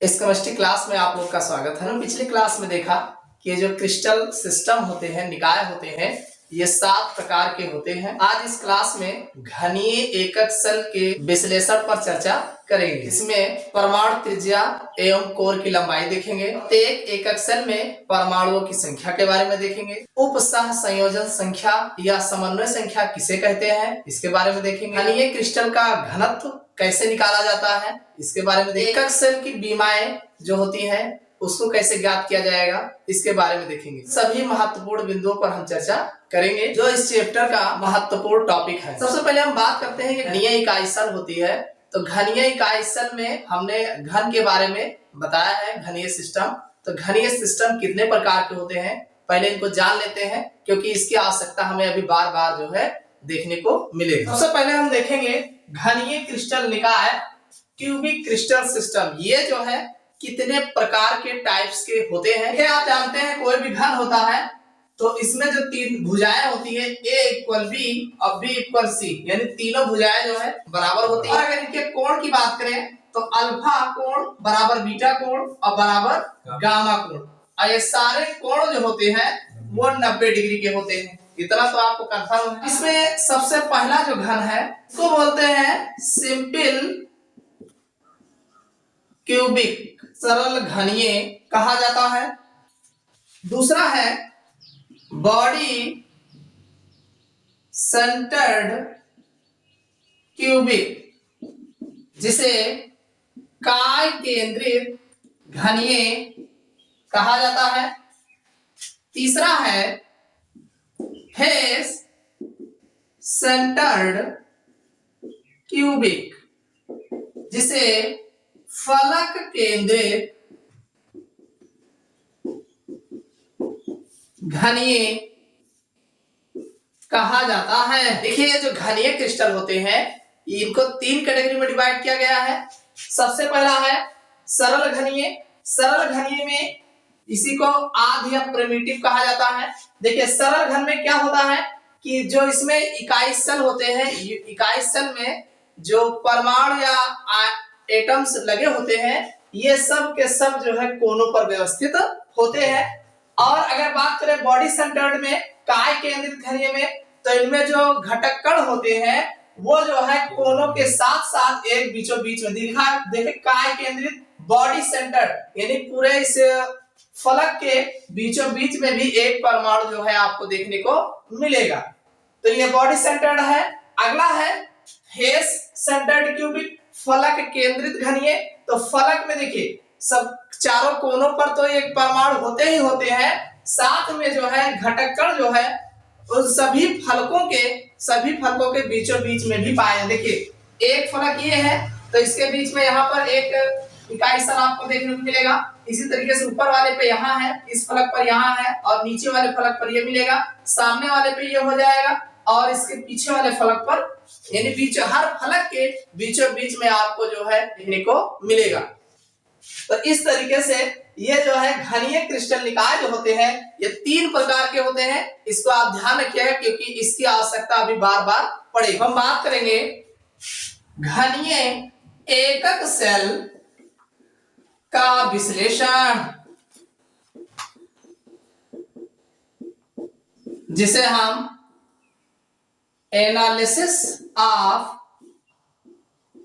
इस chemistry class में आप लोग का स्वागत है। पिछली क्लास में देखा कि ये जो क्रिस्टल सिस्टम होते हैं, निकाय होते हैं, ये 7 प्रकार के होते हैं। आज इस क्लास में घनीय एकक सेल के विश्लेषण पर चर्चा करेंगे। इसमें परमाणु त्रिज्या एवं कोर की लंबाई देखेंगे। एक एकक सेल में परमाणुओं की संख्या के बारे में देखेंगे। उपसह संयोजन संख्या या समन्वय संख्या किसे कहते हैं, इसके बारे में देखेंगे। घनीय क्रिस्टल का घनत्व कैसे निकाला जाता है, इसके बारे में। एकक सेल की बीमाएं जो होती हैं उसको कैसे ज्ञात किया जाएगा, इसके बारे में देखेंगे। सभी महत्वपूर्ण बिंदुओं पर हम चर्चा करेंगे जो इस चैप्टर का महत्वपूर्ण टॉपिक है। सबसे पहले हम बात करते हैं कि घनीय इकाई सेल होती है। तो घनीय इकाई सेल में हमने घन के बारे में बताया है, घनीय सिस्टम। तो घनीय सिस्टम कितने प्रकार के होते हैं पहले इनको जान लेते हैं, क्योंकि इसकी आवश्यकता हमें अभी बार बार जो है देखने को मिलेगी। सबसे पहले हम देखेंगे घनीय क्रिस्टल निकाय, क्यूबिक क्रिस्टल सिस्टम। ये जो है कितने प्रकार के टाइप्स के होते हैं। आप जानते हैं कोई भी घन होता है तो इसमें जो 3 भुजाएं होती है, A = B और B = C, यानी तीनों भुजाएं जो है बराबर होती है। और अगर इनके कोण की बात करें तो अल्फा कोण बराबर बीटा कोण और बराबर गामा कोण, और ये सारे कोण जो होते हैं वो 90 डिग्री के होते हैं। इतना तो आपको कंफर्म है। इसमें सबसे पहला जो घन है उसको बोलते हैं सिंपल क्यूबिक, सरल घनीय कहा जाता है। दूसरा है बॉडी सेंटर्ड क्यूबिक, जिसे काय केंद्रित घनीय कहा जाता है। तीसरा है फेस सेंटर्ड क्यूबिक, जिसे फलक केंद्रित घनीय कहा जाता है। देखिए ये जो घनीय क्रिस्टल होते हैं इनको 3 कैटेगरी में डिवाइड किया गया है। सबसे पहला है सरल घनीय। सरल घनीय में इसी को आध या प्रिमिटिव कहा जाता है। देखिए सरल घन में क्या होता है कि जो इसमें इकाई सेल होते हैं, इकाई सेल में जो परमाणु या एटम्स लगे होते हैं ये सब के सब जो है कोनों पर व्यवस्थित होते हैं। और अगर बात करें बॉडी सेंटर्ड में, काय केंद्रित घनीय में, तो इनमें जो घटक कण होते हैं वो जो है कोनों के साथ साथ एक बीचों बीच में दिखा। देखिए काय केंद्रित बॉडी सेंटर्ड यानी पूरे इस फलक के बीचों बीच में भी एक परमाणु जो है आपको देखने को मिलेगा। तो ये बॉडी सेंटर्ड है। अगला है फेस सेंटर्ड क्यूबिक, फलक केंद्रित घनीय। तो फलक में देखिए सब चारों कोनों पर तो एक परमाणु होते ही होते हैं, साथ में जो है घटक कण जो है उन सभी फलकों के बीचों बीच में भी पाए। देखिए एक फलक ये है तो इसके बीच में यहाँ पर एक इकाई सेल आपको देखने को मिलेगा। इसी तरीके से ऊपर वाले पे यहाँ है, इस फलक पर यहाँ है, और नीचे वाले फलक पर ये मिलेगा, सामने वाले पे ये हो जाएगा, और इसके पीछे वाले फलक पर, यानी बीच हर फलक के बीचों बीच में आपको जो है देखने को मिलेगा। तो इस तरीके से ये जो है घनीय क्रिस्टल निकाय जो होते हैं ये 3 प्रकार के होते हैं। इसको आप ध्यान रखिएगा क्योंकि इसकी आवश्यकता अभी बार बार पड़ेगी। हम बात करेंगे घनीय एकक सेल का विश्लेषण, जिसे हम analysis of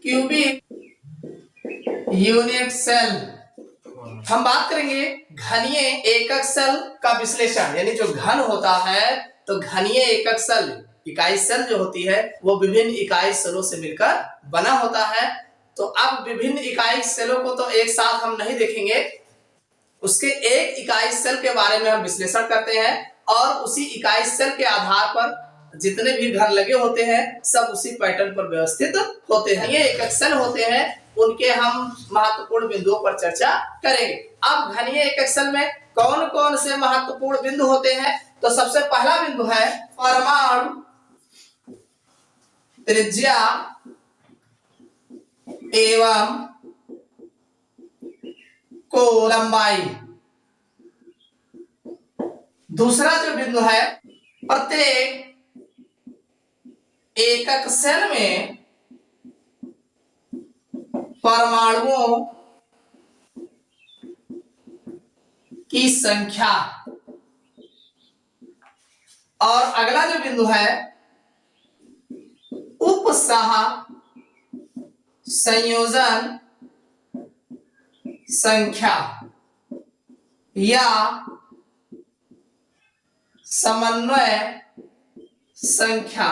cubic unit cell. हम बात करेंगे घनीय एकक सेल का विश्लेषण, यानी जो घन होता है तो घनीय एकक सेल, इकाई सेल जो होती है वो विभिन्न इकाई सेलों से मिलकर बना होता है। तो अब विभिन्न इकाई सेलों को तो एक साथ हम नहीं देखेंगे, उसके एक इकाई सेल के बारे में हम विश्लेषण करते हैं और उसी इकाई सेल के आधार पर जितने भी घर लगे होते हैं सब उसी पैटर्न पर व्यवस्थित होते हैं। ये एकक सेल होते हैं, उनके हम महत्वपूर्ण बिंदुओं पर चर्चा करेंगे। अब घनीय एकक सेल में कौन कौन से महत्वपूर्ण बिंदु होते हैं, तो सबसे पहला बिंदु है परमाणु त्रिज्या एवं कोण लंबाई। दूसरा जो बिंदु है प्रत्येक एकक सेल में परमाणुओं की संख्या। और अगला जो बिंदु है उपसह संयोजन संख्या या समन्वय संख्या।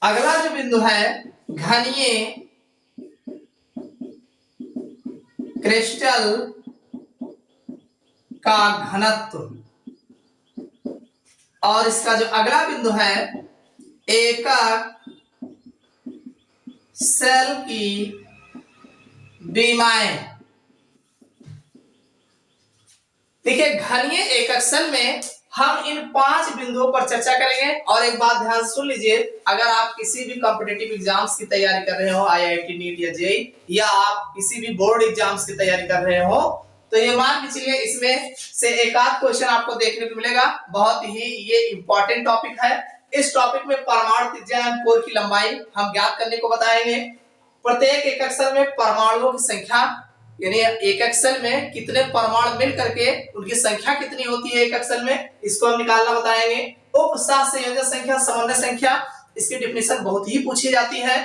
अगला जो बिंदु है घनीय क्रिस्टल का घनत्व। और इसका जो अगला बिंदु है एकक सेल की बीमाएं। देखिए घनीय एकक सेल में हम इन 5 बिंदुओं पर चर्चा करेंगे। और एक बात ध्यान सुन लीजिए, अगर आप किसी भी कॉम्पिटिटिव एग्जाम्स की तैयारी कर रहे हो, आईआईटी नीट या जेईई, या आप किसी भी बोर्ड एग्जाम्स की तैयारी कर रहे हो, तो ये मान के चलिए इसमें से एक आध क्वेश्चन आपको देखने को मिलेगा। बहुत ही ये इंपॉर्टेंट टॉपिक है। इस टॉपिक में परमाणु त्रिज्या एवं कोर की लंबाई हम ज्ञात करने को बताएंगे। प्रत्येक एकक सेल में परमाणुओं की संख्या, यानी एकक सेल में कितने परमाणु मिल करके उनकी संख्या कितनी होती है एकक सेल में, इसको हम निकालना बताएंगे। उपसह संयोजन संख्या, समन्वय संख्या, इसकी डेफिनेशन बहुत ही पूछी जाती है।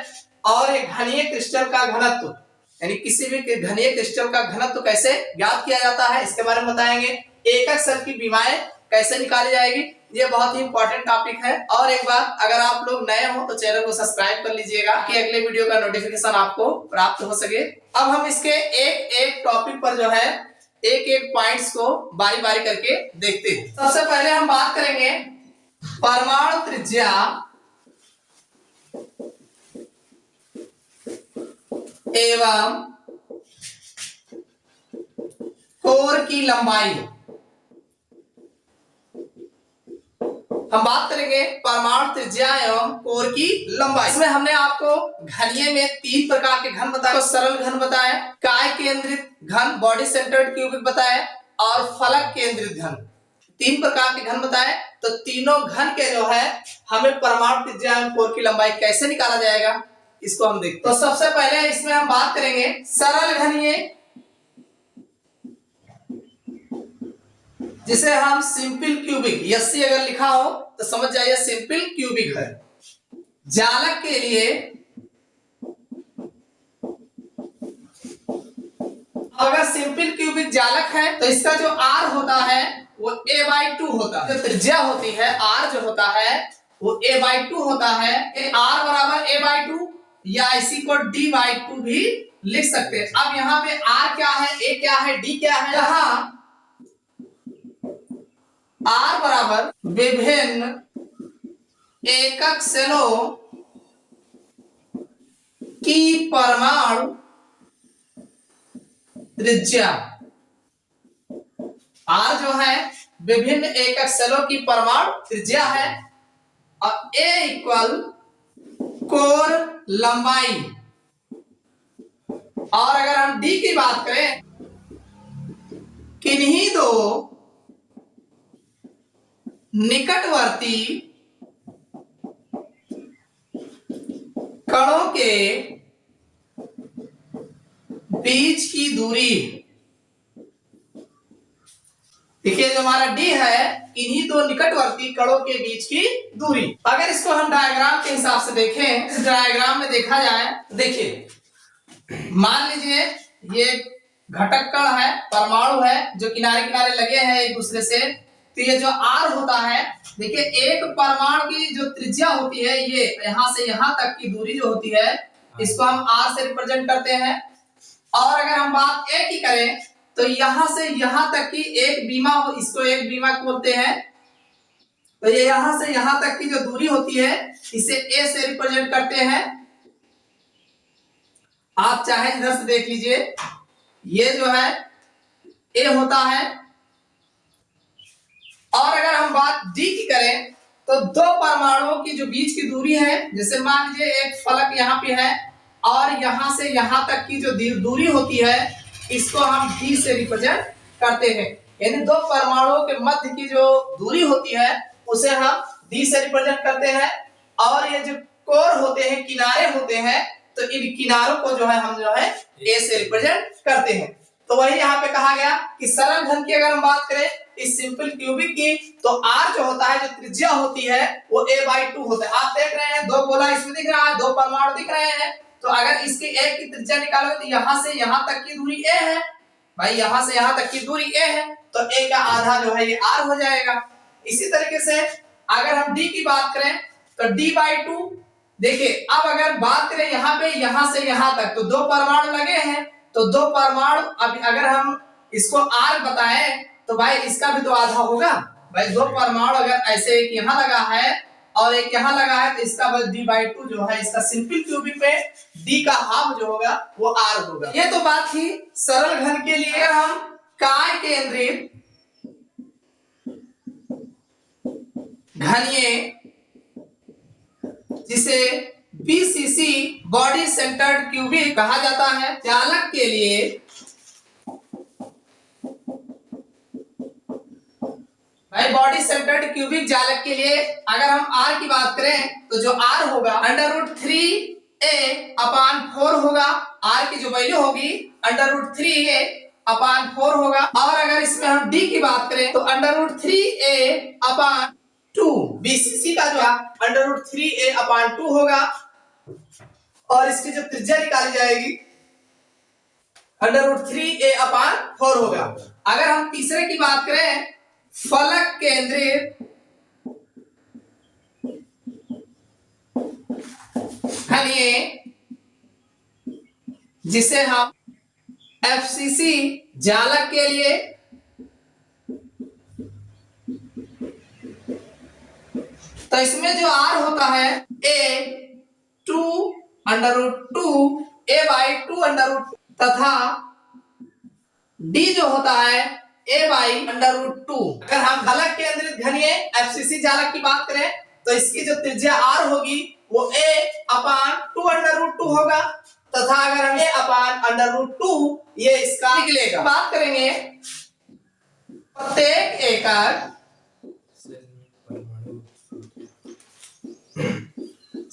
और एक घनीय क्रिस्टल का घनत्व, यानी किसी भी घनीय क्रिस्टल का घनत्व कैसे ज्ञात किया जाता है, इसके बारे में बताएंगे। एकक सेल की बीमाएं कैसे निकाली जाएगी, ये बहुत ही इंपॉर्टेंट टॉपिक है। और एक बार अगर आप लोग नए हो तो चैनल को सब्सक्राइब कर लीजिएगा कि अगले वीडियो का नोटिफिकेशन आपको प्राप्त हो सके। अब हम इसके एक एक टॉपिक पर जो है एक एक पॉइंट्स को बारी बारी करके देखते हैं। सबसे पहले हम बात करेंगे परमाणु त्रिज्या एवं कोर की लंबाई। हम बात करेंगे परमाणु त्रिज्या एवं कोर की लंबाई। इसमें हमने आपको घनीय में 3 प्रकार के घन बताए, तो सरल घन बताए, काय केंद्रित घन बॉडी सेंटर्ड क्यूबिक बताए, और फलक केंद्रित घन। 3 प्रकार के घन बताए। तो तीनों घन के जो है हमें परमाणु त्रिज्या एवं कोर की लंबाई कैसे निकाला जाएगा, इसको हम देखते हैं। तो सबसे पहले इसमें हम बात करेंगे सरल घनीय, जिसे हम सिंपल क्यूबिक, यस्सी अगर लिखा हो तो समझ जाइए सिंपल क्यूबिक है। जालक के लिए अगर सिंपल क्यूबिक जालक है तो इसका जो R होता है वो a/2 होता है। जो त्रिज्या होती है R जो होता है वो a/2 होता है। R बराबर a/2 या इसी को d/2 भी लिख सकते हैं। अब यहाँ पे R क्या है, A क्या है, D क्या है। यहाँ R बराबर विभिन्न एकक सेलों की परमाणु त्रिज्या। R जो है विभिन्न एकक सेलों की परमाणु त्रिज्या है। और A इक्वल कोर लंबाई। और अगर हम D की बात करें, किन्हीं दो निकटवर्ती कणों के बीच की दूरी। देखिए जो हमारा D है, इन्हीं दो निकटवर्ती कणों के बीच की दूरी। अगर इसको हम डायग्राम के हिसाब से देखें, इस डायग्राम में देखा जाए, देखिए मान लीजिए ये घटक कण है, परमाणु है जो किनारे किनारे लगे हैं एक दूसरे से। तो ये जो R होता है, देखिए एक परमाणु की जो त्रिज्या होती है, ये यहां से यहां तक की दूरी जो होती है, इसको हम R से रिप्रेजेंट करते हैं। और अगर हम बात A की करें तो यहां से यहां तक की एक बीमा, इसको एक बीमा बोलते हैं। तो ये यहां से यहां तक की जो दूरी होती है, इसे A से रिप्रेजेंट करते हैं। आप चाहे इधर से देख लीजिए, ये जो है A होता है। और अगर हम बात D की करें तो दो परमाणुओं की जो बीच की दूरी है, जैसे मान लीजिए एक फलक यहाँ पे है और यहां से यहां तक की जो दूरी होती है, इसको हम D से रिप्रेजेंट करते हैं। यानी दो परमाणुओं के मध्य की जो दूरी होती है उसे हम D से रिप्रेजेंट करते हैं। और ये जो कोर होते हैं, किनारे होते हैं, तो इन किनारों को जो है हम जो है A से रिप्रेजेंट करते हैं। तो वही यहाँ पे कहा गया कि सरल घन की अगर हम बात करें इस सिंपल क्यूबिक की, तो r जो होता है, जो त्रिज्या होती है वो a/2 होता है। आप देख रहे हैं दो गोला इसमें दिख रहा है, दो परमाणु दिख रहे हैं, तो अगर इसकी एक की त्रिज्या निकालोगे तो यहां से यहां तक की दूरी a है भाई, यहां से यहां तक की दूरी a है, तो a का आधा जो है ये r हो जाएगा। इसी तरीके से अगर हम d की बात करें तो d/2, देखिए अब अगर बात करें यहाँ पे यहां से यहां तक, तो दो परमाणु लगे हैं, तो दो परमाणु अब अगर हम इसको r बताएं तो भाई इसका भी तो आधा होगा भाई। दो परमाणु अगर ऐसे एक यहाँ लगा है और एक यहाँ लगा है, तो इसका बस d/2 जो है, इसका सिंपल क्यूबिक पे d का हाफ जो होगा वो r होगा। ये तो बात थी सरल घन के लिए। अगर हम काय केंद्रित घनीय, जिसे BCC बॉडी सेंटर्ड क्यूबिक कहा जाता है, चालक के लिए भाई, बॉडी सेंटर्ड क्यूबिक जालक के लिए अगर हम r की बात करें तो जो r होगा √3a/4 होगा। r की जो वैल्यू होगी √3a/4 होगा। और अगर इसमें हम d की बात करें तो √3a/2, BCC का जो है √3a/2 होगा। और इसकी जो त्रिज्या निकाली जाएगी √3a/4 होगा। अगर हम तीसरे की बात करें, फलक केंद्रित घनीय, जिसे हम FCC जालक के लिए तो इसमें जो r होता है a/2 तथा d जो होता है a/√2। अगर हम फलक केंद्रित घनीय FCC जालक की बात करें तो इसकी जो त्रिज्या r होगी वो a/2√2 होगा, तथा अगर हम a/√2 ये इसका निकलेगा। बात करेंगे प्रत्येक एकक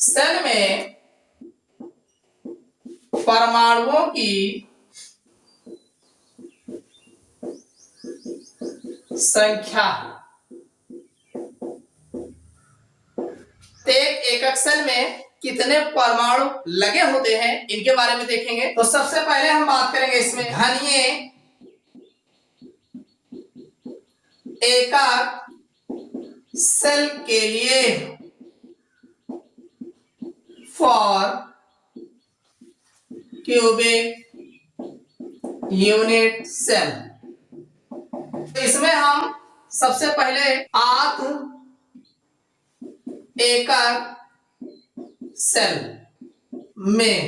सेल में परमाणुओं की संख्या। एक एकक सेल में कितने परमाणु लगे होते हैं इनके बारे में देखेंगे। तो सबसे पहले हम बात करेंगे इसमें घनीय एकक सेल के लिए, फॉर क्यूबिक यूनिट सेल। तो इसमें हम सबसे पहले आध एकक सेल में,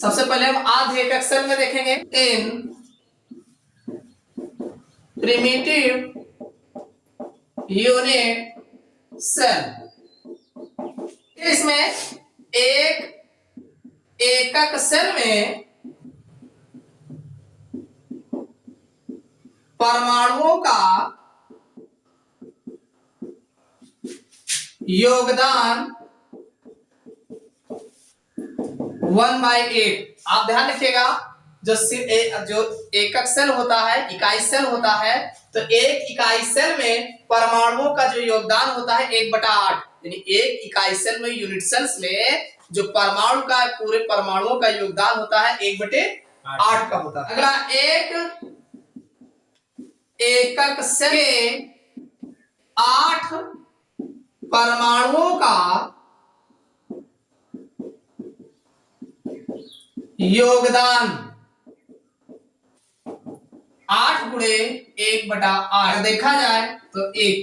सबसे पहले हम आध एकक सेल में देखेंगे। इन प्रिमिटिव यूनिट सेल, इसमें एक एकक सेल में परमाणुओं का योगदान 1/8। आप ध्यान रखिएगा, जो एकक सेल होता है, इकाई सेल होता है, तो एक इकाई सेल में परमाणुओं का जो योगदान होता है 1/8, यानी एक इकाई सेल में, यूनिट सेल्स में जो परमाणु का, पूरे परमाणुओं का योगदान होता है 1/8 का होता है। अगला, एक एकक सेल में 8 परमाणुओं का योगदान 8 गुणे 1/8 देखा जाए तो 1।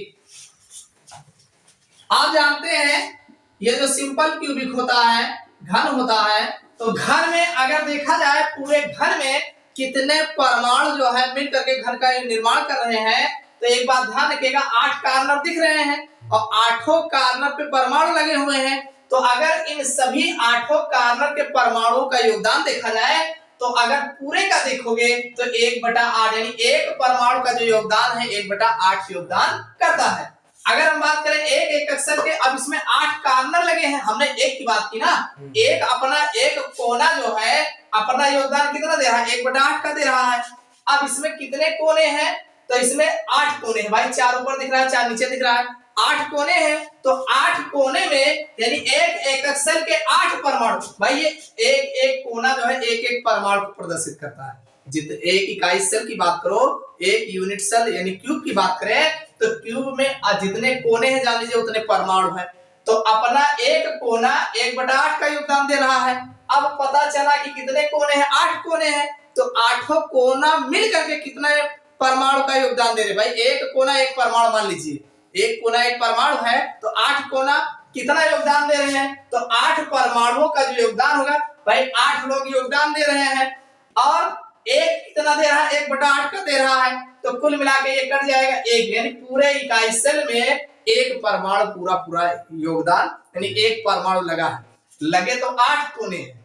आप जानते हैं ये जो सिंपल क्यूबिक होता है, घन होता है, तो घन में अगर देखा जाए पूरे घन में कितने परमाणु जो है मिल करके घन का निर्माण कर रहे हैं, तो एक बात ध्यान रखिएगा, 8 कार्नर दिख रहे हैं और 8 कार्नर पे परमाणु लगे हुए हैं। तो अगर इन सभी 8 कार्नर के परमाणुओं का योगदान देखा जाए, तो अगर पूरे का देखोगे तो 1/8, यानी एक परमाणु का जो योगदान है 1/8 योगदान करता है। अगर हम बात करें एक एकक सेल के, अब इसमें 8 कार्नर लगे हैं, हमने एक की बात की ना, एक अपना एक कोना जो है अपना योगदान कितना दे रहा है, 1/8 का दे रहा है। अब इसमें कितने कोने हैं, तो इसमें 8 कोने हैं भाई, 4 ऊपर दिख रहा है 4 नीचे दिख रहा है, 8 कोने हैं। तो 8 कोने में यानी एक एकक सेल के 8 परमाणु, भाई ये एक एक कोना जो है एक एक परमाणु को प्रदर्शित करता है। जितने एक इकाई सेल की बात करो, एक यूनिट सेल यानी क्यूब की बात करें, तो क्यूब में जितने कोने हैं जान लीजिए उतने परमाणु हैं। तो अपना एक कोना 1/8 का योगदान दे रहा है। अब पता चला कि कितने कोने हैं, 8 कोने हैं, तो 8 कोना मिल करके कितने परमाणु का योगदान दे रहे भाई, एक कोना एक परमाणु, मान लीजिए एक कोना एक परमाणु है, तो 8 कोना कितना योगदान दे रहे हैं, तो 8 परमाणुओं का जो योगदान होगा भाई 8 लोग योगदान दे रहे हैं। और एक कितना दे रहा है, 1/8 का दे रहा है, तो कुल मिला के ये कट जाएगा 1, यानी पूरे इकाई सेल में एक परमाणु पूरा पूरा योगदान, यानी एक परमाणु लगा है। लगे तो 8 कोने हैं,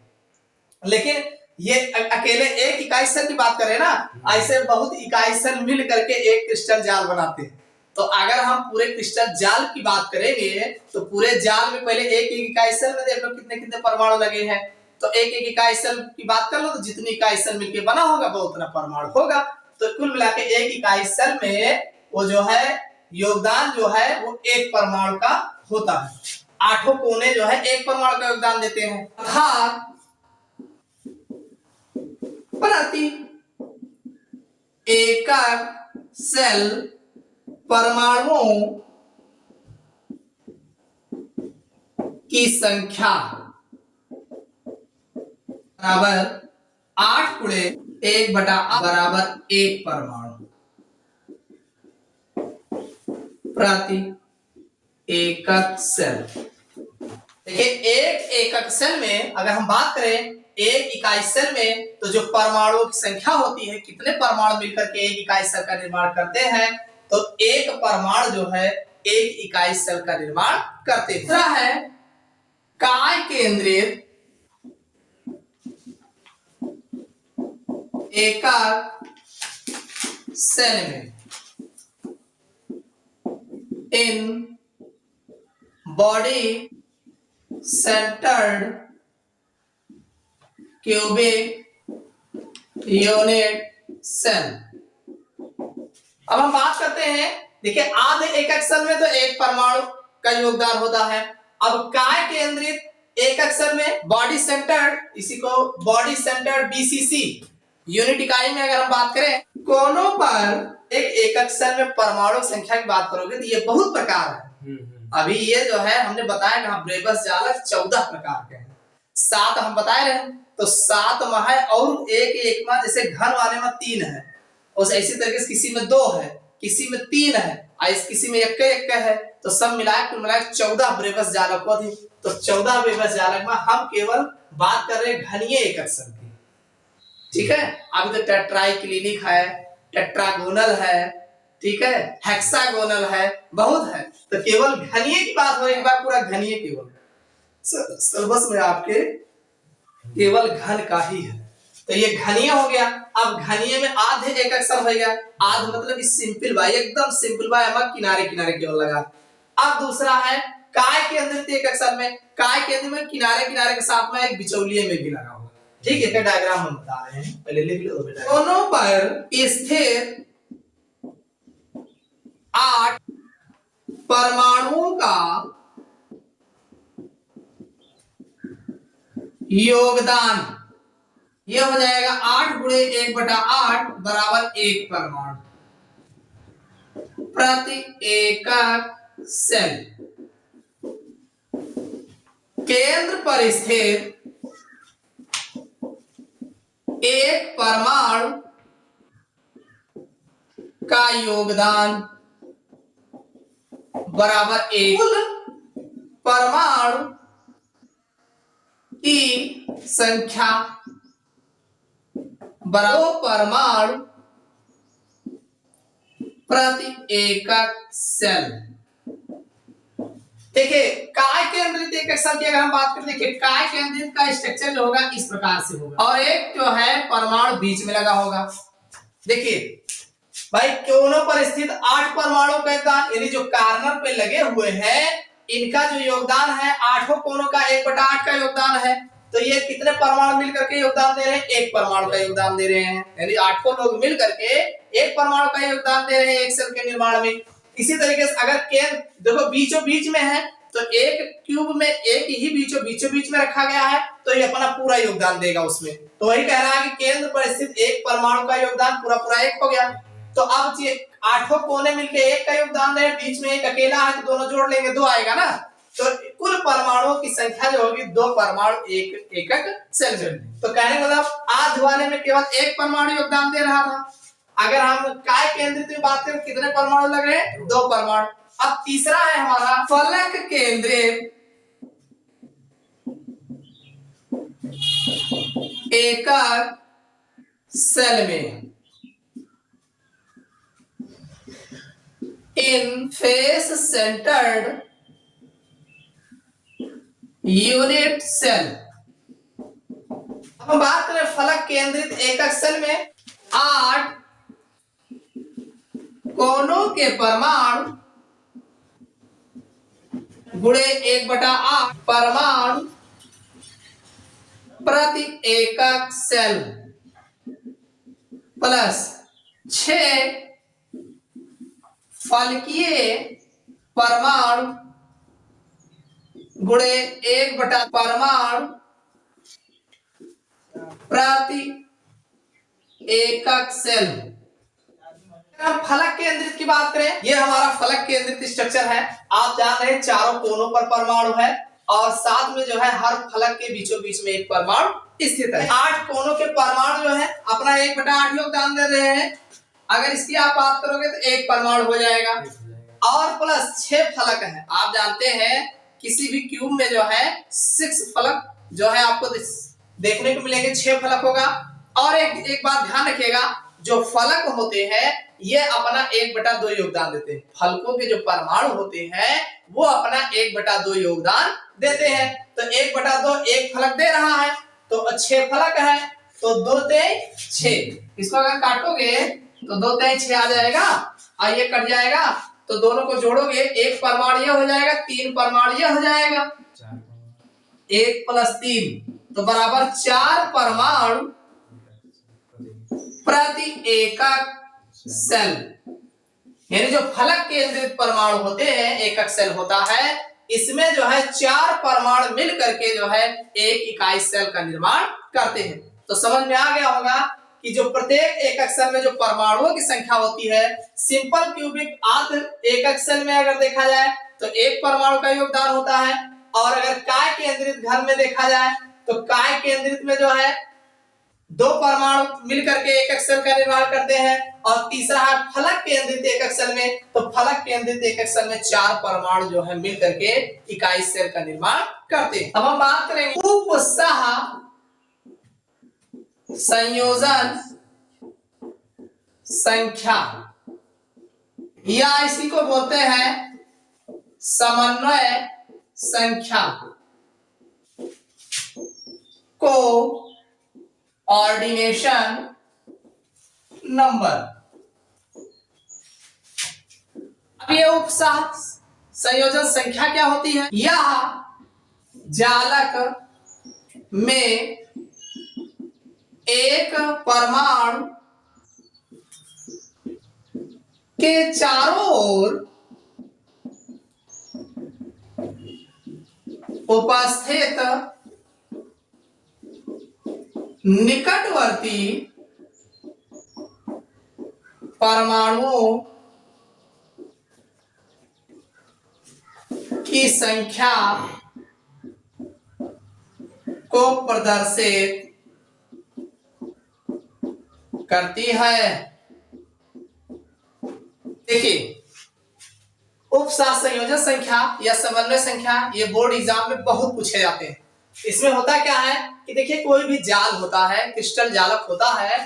लेकिन ये अकेले एक इकाई सेल की बात करें ना, ऐसे बहुत इकाई सेल मिल करके एक क्रिस्टल जाल बनाते हैं। तो अगर हम पूरे क्रिस्टल जाल की बात करेंगे, तो पूरे जाल में पहले एक एक इकाई सेल में देख लो कितने कितने परमाणु लगे हैं, तो एक एक इकाई सेल की बात कर लो, तो जितनी इकाई सेल मिलके बना होगा वो उतना परमाणु होगा। तो कुल मिला के एक इकाई सेल में वो जो है योगदान जो है वो एक परमाणु का होता है। 8 कोने जो है एक परमाणु का योगदान देते हैं। अर्थात प्रति एकक सेल परमाणुओं की संख्या बराबर 8 गुणे 1/8 बराबर 1 परमाणु प्रति एकक सेल। देखिए एक एकक सेल में अगर हम बात करें, एक इकाई सेल में तो जो परमाणुओं की संख्या होती है, कितने परमाणु मिलकर के एक इकाई सेल का निर्माण करते हैं, तो एक परमाणु जो है एक इकाई सेल का निर्माण करते हैं। दूसरा है काय केंद्रित एकक सेल में in body centred cubic unit cell. अब हम बात करते हैं, देखिए आधे एकक सेल में तो एक परमाणु का योगदान होता है। अब काय केंद्रित एकक सेल में बॉडी सेंटर्ड, इसी को बॉडी सेंटर्ड बीसीसी यूनिट इकाई में अगर हम बात करें, कोनों पर एक एकक सेल में परमाणु संख्या की बात करोगे तो ये बहुत प्रकार है। अभी ये जो है हमने बताया कि ब्रेबस जालक 14 प्रकार के हैं, 7 हम बता रहे हैं, तो 7 में है और एक में जैसे घन वाले में 3 है, और ऐसी तरीके से किसी में 2 है, किसी में 3 है, किसी में 1 है, तो सब मिलाकर कुल मिलाकर 14 ब्रेबस जालक थी। तो 14 ब्रेबस जालक में हम केवल बात कर रहे हैं घनीय एकक सेल की, ठीक है। अभी तो टेट्राइक्लिनिक है, टेट्रागोनल है, ठीक है, हेक्सागोनल है, बहुत है, तो केवल घनीय की बात हो, एक बार पूरा घनीय केवल सिलेबस में आपके केवल घन का ही है, तो ये घनीय हो गया। अब घनीय में आधे एकक सेल हो गया, आध मतलब सिंपल बाय, एकदम सिंपल बाय, हम किनारे किनारे केवल लगा। अब दूसरा है काय केंद्रित एकक सेल में, काय केंद्र में किनारे किनारे के साथ में एक बिचौलिए में भी लगा हुआ, ठीक है। डायग्राम हम बता रहे हैं, पहले लिख लो बेटा। दोनों पर स्थिर 8 परमाणुओं का योगदान, यह हो जाएगा 8 गुणे 1/8 बराबर 1 परमाणु प्रति एकक सेल। केंद्र पर स्थिर एक परमाणु का योगदान बराबर 1 परमाणु की संख्या बराबर परमाणु प्रति एकक सेल। देखिए काय केंद्रित एकक सेल की अगर हम बात करें, देखिए काय केंद्रित का स्ट्रक्चर जो होगा इस प्रकार से होगा, और एक जो है परमाणु बीच में लगा होगा। देखिए भाई कोनों पर स्थित 8 परमाणु का योगदान, यानी जो कार्नर पे लगे हुए हैं इनका जो योगदान है 8 कोनों का 1/8 का योगदान है। तो ये कितने परमाणु मिलकर के योगदान दे रहे हैं? 1 परमाणु का योगदान दे रहे हैं, यानी 8 लोग मिल करके 1 परमाणु का योगदान दे रहे हैं एक सेल के निर्माण में। इसी तरीके से अगर केंद्र देखो बीचों बीच में है तो एक क्यूब में एक ही बीचों बीच में रखा गया है तो ये अपना पूरा योगदान देगा उसमें। तो वही कह रहा है कि केंद्र पर स्थित 1 परमाणु का योगदान पूरा 1 हो गया। तो अब ये 8 कोने मिलके 1 का योगदान दे, बीच में एक अकेला है तो दोनों जोड़ लेंगे 2 आएगा ना। तो कुल परमाणुओं की संख्या जो होगी 2 परमाणु एक एकक सेल में। तो कहने का मतलब आध वाले में केवल 1 परमाणु योगदान दे रहा था। अगर हम काय केंद्रित में बात करें कितने परमाणु लग रहे हैं? 2 परमाणु। अब तीसरा है हमारा फलक केंद्रित एकक सेल में इन फेस सेंटर्ड यूनिट सेल। हम बात करें फलक केंद्रित एकक सेल में 8 कोनों के परमाणु गुणे 1/8 परमाणु प्रति एकक सेल प्लस 6 फलकीय परमाणु गुणे 1/8 परमाणु प्रति एकक सेल। हम फलक केंद्रित की बात करें, ये हमारा फलक केंद्रित स्ट्रक्चर है। आप जान रहे हैं चारों कोनों पर परमाणु है और साथ में जो है हर फलक के बीचों बीच में एक परमाणु स्थित है। 8 कोनों के परमाणु जो है अपना 1/8 योगदान दे रहे हैं। अगर इसकी आप बात करोगे तो 1 परमाणु हो जाएगा और प्लस 6 फलक है। आप जानते हैं किसी भी क्यूब में जो है 6 फलक जो है आपको देखने को मिलेंगे, 6 फलक होगा। और एक बात ध्यान रखिएगा, जो फलक होते हैं ये अपना 1/2 योगदान देते हैं। फलकों के जो परमाणु होते हैं वो अपना 1/2 योगदान देते हैं। तो 1/2 एक फलक दे रहा है तो 6 फलक है तो 2 × 6। इसको अगर काटोगे तो 2 × 6 आ जाएगा और ये कट जाएगा तो दोनों को जोड़ोगे 1 परमाणु ये हो जाएगा, 3 परमाणु ये हो जाएगा, 1 + 3 तो बराबर 4 परमाणु प्रति एकक सेल। यानी जो फलक केंद्रित परमाणु होते हैं एकक सेल होता है, इसमें जो है 4 परमाणु मिल करके जो है एक इकाई सेल का निर्माण करते हैं। तो समझ में आ गया होगा कि जो प्रत्येक एकक सेल में जो परमाणुओं की संख्या होती है, सिंपल क्यूबिक अर्ध एकक सेल में अगर देखा जाए तो 1 परमाणु का योगदान होता है। और अगर काय केंद्रित घन में देखा जाए तो काय केंद्रित में जो है 2 परमाणु मिलकर के एकक सेल का निर्माण करते हैं। और तीसरा है फलक केंद्रित एकक सेल में, तो फलक केंद्रित एकक सेल में 4 परमाणु जो है मिलकर के इकाई सेल का निर्माण करते हैं। अब हम बात करेंगे उपसह संयोजन संख्या या इसी को बोलते हैं समन्वय संख्या को ऑर्डिनेशन नंबर। अब ये उपसह संयोजन संख्या क्या होती है? यह जालक में एक परमाणु के चारों ओर उपस्थित निकटवर्ती परमाणुओं की संख्या को प्रदर्शित करती है। देखिए उपसह संयोजन संख्या या समन्वय संख्या ये बोर्ड एग्जाम में बहुत पूछे जाते हैं। इसमें होता क्या है कि देखिए कोई भी जाल होता है, क्रिस्टल जालक होता है,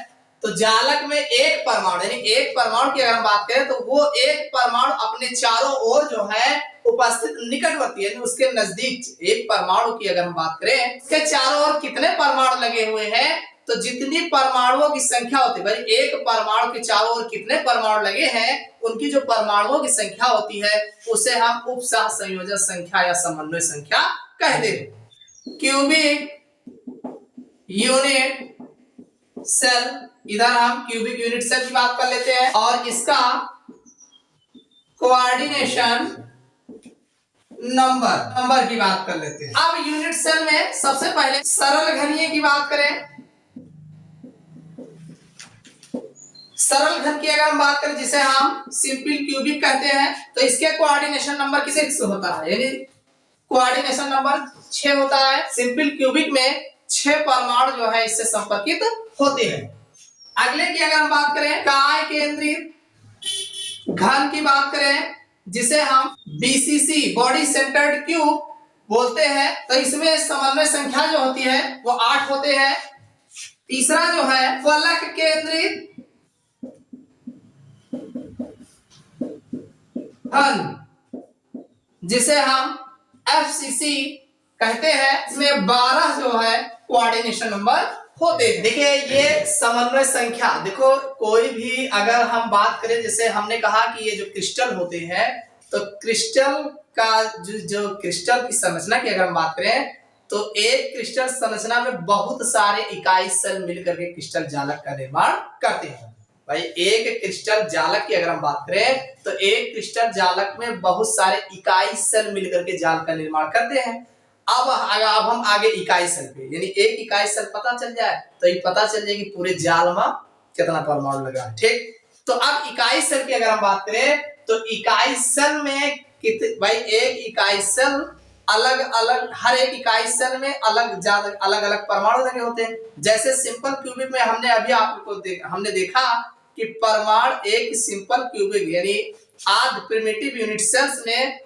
तो जालक में एक परमाणु यानी एक परमाणु की अगर हम बात करें तो वो एक परमाणु अपने चारों ओर जो है उपस्थित निकटवर्ती यानी उसके नजदीक एक परमाणु की अगर हम बात करें उसके चारों ओर कितने परमाणु लगे हुए हैं तो जितनी परमाणुओं की संख्या होती है भाई, एक परमाणु के चारों ओर कितने परमाणु लगे हैं, उनकी जो परमाणुओं की संख्या होती है उसे हम उपसह संयोजन संख्या या समन्वय संख्या कहते हैं। क्यूबिक यूनिट सेल, इधर हम क्यूबिक यूनिट सेल की बात कर लेते हैं और इसका कोऑर्डिनेशन नंबर की बात कर लेते हैं। अब यूनिट सेल में सबसे पहले सरल घनीय की बात करें। सरल घन की अगर हम बात करें जिसे हम सिंपल क्यूबिक कहते हैं, तो इसके कोऑर्डिनेशन नंबर किसे 6 होता है, यानी कोऑर्डिनेशन नंबर 6 होता है। सिंपल क्यूबिक में 6 परमाणु जो है इससे संपर्कित होते हैं। अगले की अगर हम बात करें काय केंद्रित घन की बात करें जिसे हम बीसीसी बॉडी सेंटर्ड क्यूब बोलते हैं, तो इसमें समन्वय संख्या जो होती है वो 8 होते हैं। तीसरा जो है फलक केंद्रित घन जिसे हम एफसीसी कहते हैं, इसमें 12 जो है कोऑर्डिनेशन नंबर होते हैं। देखिए ये समन्वय संख्या, देखो कोई भी अगर हम बात करें, जैसे हमने कहा कि ये जो क्रिस्टल होते हैं, तो क्रिस्टल का जो क्रिस्टल की संरचना की अगर हम बात करें, तो एक क्रिस्टल संरचना में बहुत सारे इकाई सेल मिलकर के क्रिस्टल जालक का निर्माण करते हैं। भाई एक क्रिस्टल जालक की अगर हम बात करें, तो एक क्रिस्टल जालक में बहुत सारे इकाई सेल मिलकर के जाल का निर्माण करते हैं। अब हम आगे इकाई सेल पे, यानी एक इकाई सेल पता चल जाए तो ये पता चल जाए कि पूरे जाल में कितना परमाणु लगा है। ठीक, तो अब इकाई सेल की अगर हम बात करें, तो इकाई सेल में भाई एक इकाई सेल अलग अलग, हर एक इकाई सेल में अलग अलग परमाणु लगे होते हैं। जैसे सिंपल क्यूबिक में हमने अभी आपको हमने देखा कि परमाणु एक सिंपल क्यूबिक यानी आध प्रिमिटिव यूनिट सेल्स में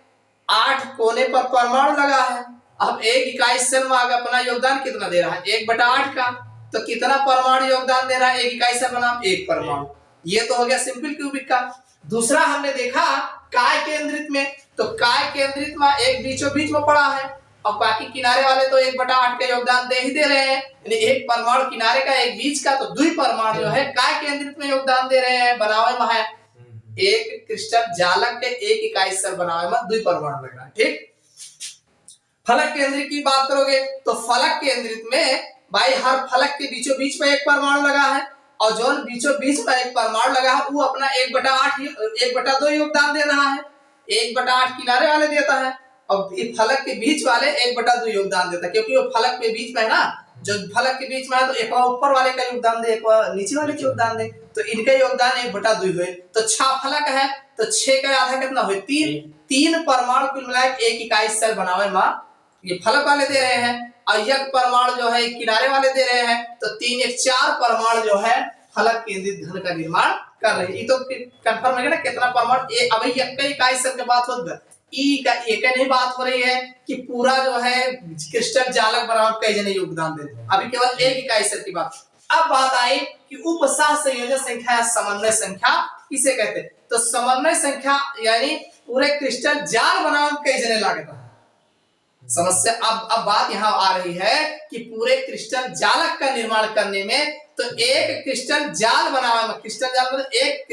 8 कोने पर परमाणु लगा है। अब एक इकाई सेल में आगे अपना योगदान कितना दे रहा है, 1/8 का, तो कितना परमाणु योगदान दे रहा है एक इकाई सेल बनाम 1 परमाणु। ये तो हो गया सिंपल क्यूबिक का। दूसरा हमने देखा काय केंद्रित में, तो काय केंद्रित में एक बीचों बीच में पड़ा है और बाकी किनारे वाले तो 1/8 का योगदान दे ही दे रहे हैं, यानी एक परमाणु किनारे का एक बीच का, तो 2 परमाणु जो है काय केंद्रित में योगदान दे रहे हैं, बनावे में है। एक क्रिस्टल जालक के एक इकाई सेल बनावे में 2 परमाणु लग रहा है। ठीक, फलक केंद्रित की बात करोगे तो फलक केंद्रित में भाई हर फलक के बीचों बीच में एक परमाणु लगा है, और जो बीचों बीच में एक परमाणु लगा है वो अपना 1/2 योगदान दे रहा है। 1/8 किनारे वाले देता है और फलक के बीच वाले 1/2 योगदान देता है, क्योंकि वो फलक के बीच में है ना, जो फलक के बीच में है तो एक ऊपर वाले का योगदान दे, एक नीचे वाले का योगदान दे, तो इनका योगदान 1/2 हुए। तो 6 फलक है तो 6 का आधा कितना हुए 3 परमाणु कुल मिलाकर एक इकाई सेल बनावे में ये फलक वाले दे रहे हैं, और एक परमाणु जो है किनारे वाले दे रहे हैं, तो 3 1 4 परमाणु जो है फलक केंद्रित घन का निर्माण कर रहे हैं। ये तो कंफर्म है ना कितना परमाणु। अब एक इकाई सेल के बात होती है, ई का एक नहीं बात हो रही है कि पूरा जो है क्रिस्टल जालक बनावट कई जने योगदान देते हैं, अभी केवल एक इकाई सेल की बात। अब बात आई कि उपसह संयोजन संख्या या समन्वय संख्या किसे कहते हैं, तो समन्वय संख्या यानी पूरे क्रिस्टल जाल बनावट कई जने लागत है। समस्या अब बात यहाँ आ रही है कि पूरे क्रिस्टल जालक का निर्माण करने में, तो एक क्रिस्टल जाल बनावे में, क्रिस्टल जाल मतलब एक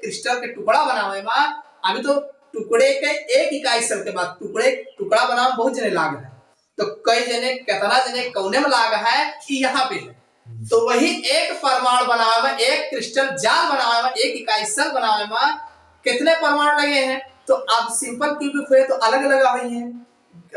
क्रिस्टल के टुकड़ा बनावे में, अभी तो टुकड़े के एक इकाई सेल के बाद टुकड़ा बनावे बहुत जने लाग है, तो कई जने कितना जने कौने में लाग है कि यहाँ पे है। तो वही एक परमाणु बनावे में, एक क्रिस्टल जाल बनावे में, एक इकाई सेल बनावे में कितने परमाणु लगे हैं, तो अब सिंपल क्यूबिक हुए तो अलग लगा हुई है,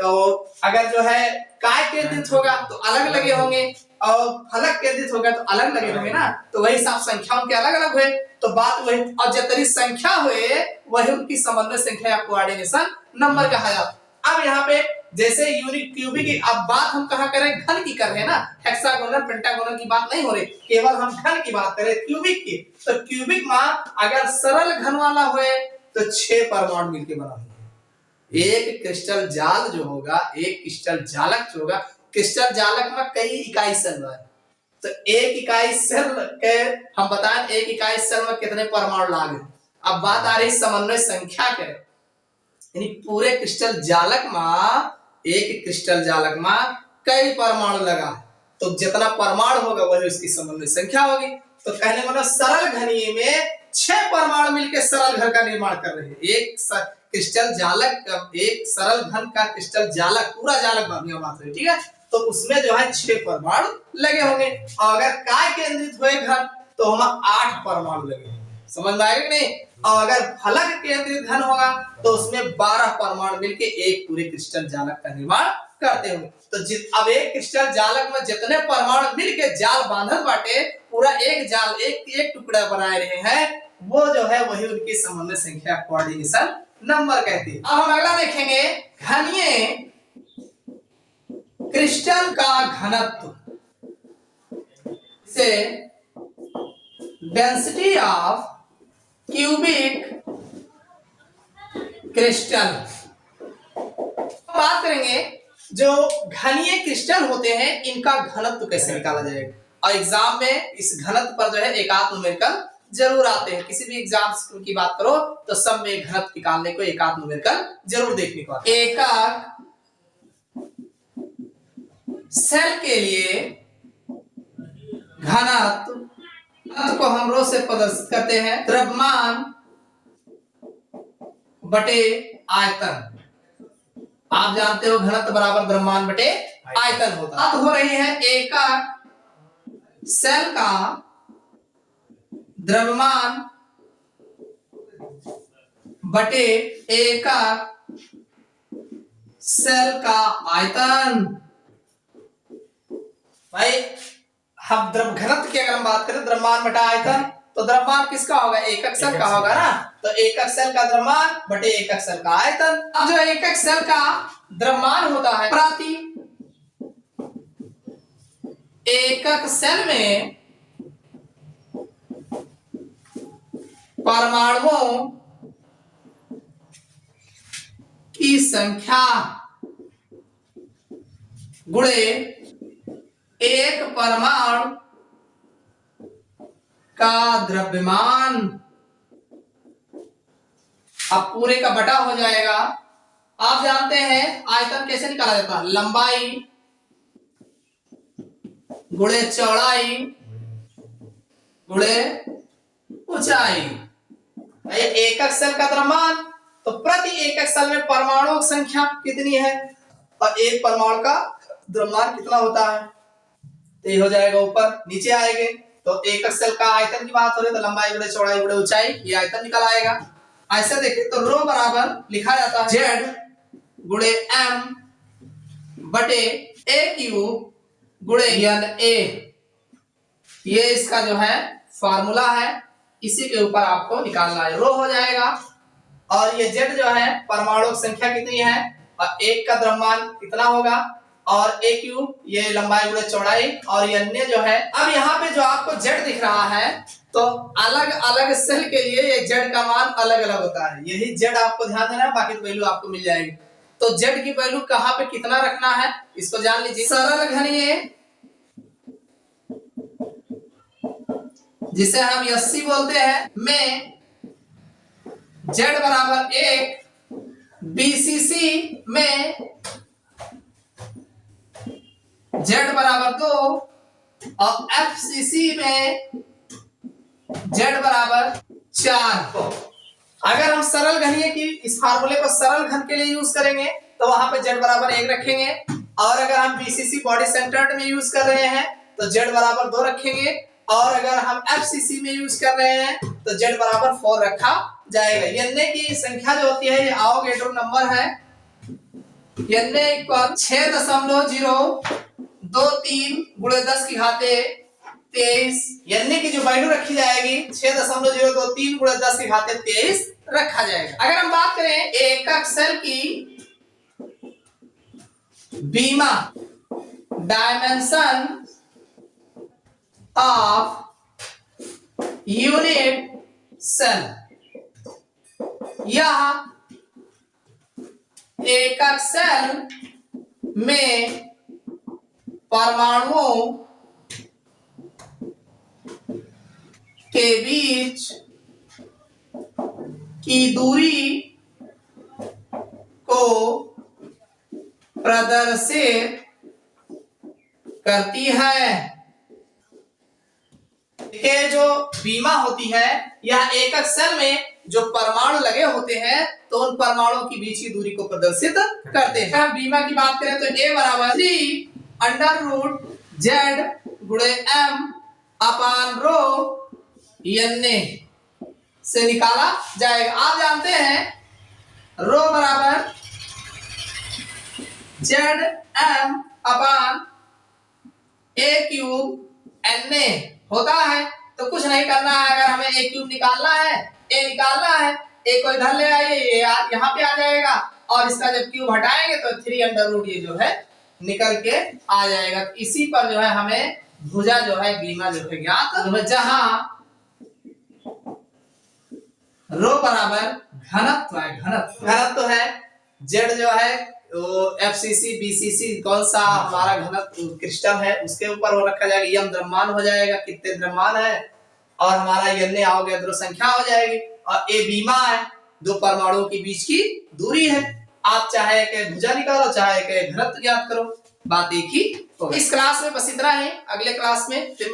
और अगर जो है काय केंद्रित होगा तो अलग लगे होंगे, और फलक केंद्रित होगा तो अलग लगे होंगे ना, तो वही सब संख्या उनके अलग अलग हुए, तो बात वही, और जितनी संख्या हुए वही उनकी समन्वय संख्या या कोऑर्डिनेशन नंबर कहा जाता। अब यहाँ पे जैसे यूनिट क्यूबिक की, अब बात हम कहाँ करें, घन की कर रहे हैं ना, हेक्सागोनल पेंटागोनल की बात नहीं हो रही, केवल हम घन की बात करें क्यूबिक की। तो क्यूबिक में अगर सरल घन वाला हुए तो 6 परमाणु मिलकर बना, एक क्रिस्टल जाल जो होगा, एक क्रिस्टल जालक जो होगा, क्रिस्टल जालक में कई इकाई सेल है, तो एक इकाई सेल के हम बताएं एक इकाई सेल में कितने परमाणु लागे। अब बात आ रही समन्वय संख्या के, यानी पूरे क्रिस्टल जालक में, एक क्रिस्टल जालक में कई परमाणु लगा है, तो जितना परमाणु होगा वही उसकी समन्वय संख्या होगी। तो कहने मतलब सरल घनीय में 6 परमाणु मिलकर सरल घर का निर्माण कर रहे हैं। एक क्रिस्टल जालक, एक सरल घन का क्रिस्टल जालक, पूरा जालक बात है, ठीक है। तो उसमें जो है 6 परमाणु लगे होंगे। और अगर काय केंद्रित हुए घन तो हम 8 परमाणु लगे, समझ में आएगा नहीं। और अगर फलक केंद्रित घन होगा तो उसमें 12 परमाणु मिलके एक पूरे क्रिस्टल जालक का निर्माण करते होंगे। तो अब एक क्रिस्टल जालक में जितने परमाणु मिलके जाल बांधल बाटे, पूरा एक जाल, एक टुकड़ा बनाए रहे हैं, वो जो है वही उनकी समन्वय संख्या, कोऑर्डिनेशन नंबर कहती है। अब हम अगला देखेंगे, घनीय क्रिस्टल का घनत्व से डेंसिटी ऑफ क्यूबिक क्रिस्टल। बात करेंगे जो घनीय क्रिस्टल होते हैं इनका घनत्व कैसे निकाला जाएगा। और एग्जाम में इस घनत्व पर जो है एकाध न्यूमेरिकल जरूर आते हैं। किसी भी एग्जाम की बात करो तो सब में घनत्व निकालने को एकाध न्यूमेरिकल जरूर देखने को आता है। एकक सेल के लिए घनत्व को हम रो से प्रदर्शित करते हैं, द्रव्यमान बटे आयतन। आप जानते हो घनत्व बराबर द्रव्यमान बटे आयतन होता है। अब हो रही है एकक सेल का द्रव्यमान बटे एकक सेल का आयतन। भाई हम घनत्व की अगर हम बात करें द्रव्यमान बटा आयतन, तो द्रव्यमान किसका होगा, एकक सेल का होगा ना। तो एकक सेल का द्रव्यमान बटे एकक सेल का आयतन। अब जो एकक सेल का द्रव्यमान होता है प्रति एकक सेल में परमाणुओं की संख्या गुणे एक परमाणु का द्रव्यमान। अब पूरे का बटा हो जाएगा। आप जानते हैं आयतन कैसे निकाला जाता है, लंबाई गुणे चौड़ाई गुणे ऊंचाई। एकक सेल का द्रव्यमान, तो प्रति एकक सेल में परमाणुओं की संख्या कितनी है और एक परमाणु का द्रव्यमान कितना होता है, तो ये हो जाएगा ऊपर नीचे आएंगे। तो एकक सेल का आयतन की बात हो रही है तो लंबाई गुणे चौड़ाई गुणे ऊंचाई, ये आयतन निकल आएगा। ऐसे देखिए तो रो बराबर लिखा जाता है जेड गुणे एम बटे ए क्यूब गुणे एन ए। ये इसका जो है फार्मूला है, इसी के ऊपर आपको निकालना है। रो हो जाएगा और ये जेड जो है परमाणु की संख्या कितनी है और एक का द्रव्यमान कितना होगा, और ए क्यूब ये लंबाई गुणे चौड़ाई, और ये अन्य जो है। अब यहाँ पे जो आपको जेड दिख रहा है तो अलग अलग सेल के लिए ये जेड का मान अलग अलग होता है। यही जेड आपको ध्यान देना है, बाकी तो वैल्यू आपको मिल जाएगी। तो जेड की वैल्यू कहाँ पे कितना रखना है इसको जान लीजिए। सरल घनीय जिसे हम यस्सी बोलते हैं में जेड बराबर 1, बीसीसी में जेड बराबर 2 और एफसीसी में जेड बराबर 4। अगर हम सरल घनीय की इस फार्मूले को सरल घन के लिए यूज करेंगे तो वहां पे जेड बराबर 1 रखेंगे, और अगर हम बीसीसी बॉडी सेंटर्ड में यूज कर रहे हैं तो जेड बराबर 2 रखेंगे, और अगर हम एफसीसी में यूज कर रहे हैं तो जेड बराबर 4 रखा जाएगा। एन की संख्या जो होती है ये आवोगैड्रो नंबर है। एन इक्वल 6.023 गुणे 10 की घाते 23। एन की जो वैल्यू रखी जाएगी 6.023 गुणे 10 की घाते 23 रखा जाएगा। अगर हम बात करें एकक सेल की बीमा डायमेंशन ऑफ यूनिट सेल, यह एकक सेल में परमाणुओं के बीच की दूरी को प्रदर्शित करती है। देखिए जो बीमा होती है यह एकक सेल में जो परमाणु लगे होते हैं तो उन परमाणुओं की बीच की दूरी को प्रदर्शित करते हैं। हम बीमा की बात करें तो A बराबर 3√Z गुणे M अपान रो NA से निकाला जाएगा। आप जानते हैं रो बराबर ZM upon A cube NA होता है। तो कुछ नहीं करना है, अगर हमें A क्यूब निकालना है, A निकालना है, A को इधर ले आइए, ये यहाँ पे आ जाएगा और इसका जब क्यूब हटाएंगे तो 3 ये जो है निकल के आ जाएगा। इसी पर जो है हमें भुजा जो है बीमा जो है ज्ञात, जहां रो बराबर घनत्व है, घनत्व है, जेड जो है वो FCC BCC कौन सा हमारा घनत्व क्रिस्टल है उसके ऊपर वो रखा जाएगा। M द्रव्यमान हो जाएगा, कितने द्रव्यमान है, और हमारा Na आओ गया द्रव्य संख्या हो जाएगी, और A बीमा है, दो परमाणुओं के बीच की दूरी है। आप चाहे के भुजा निकालो, चाहे के घनत्व ज्ञात करो, बात एक ही होगी। इस क्लास में बस इतना ही। अगले क्लास में फिर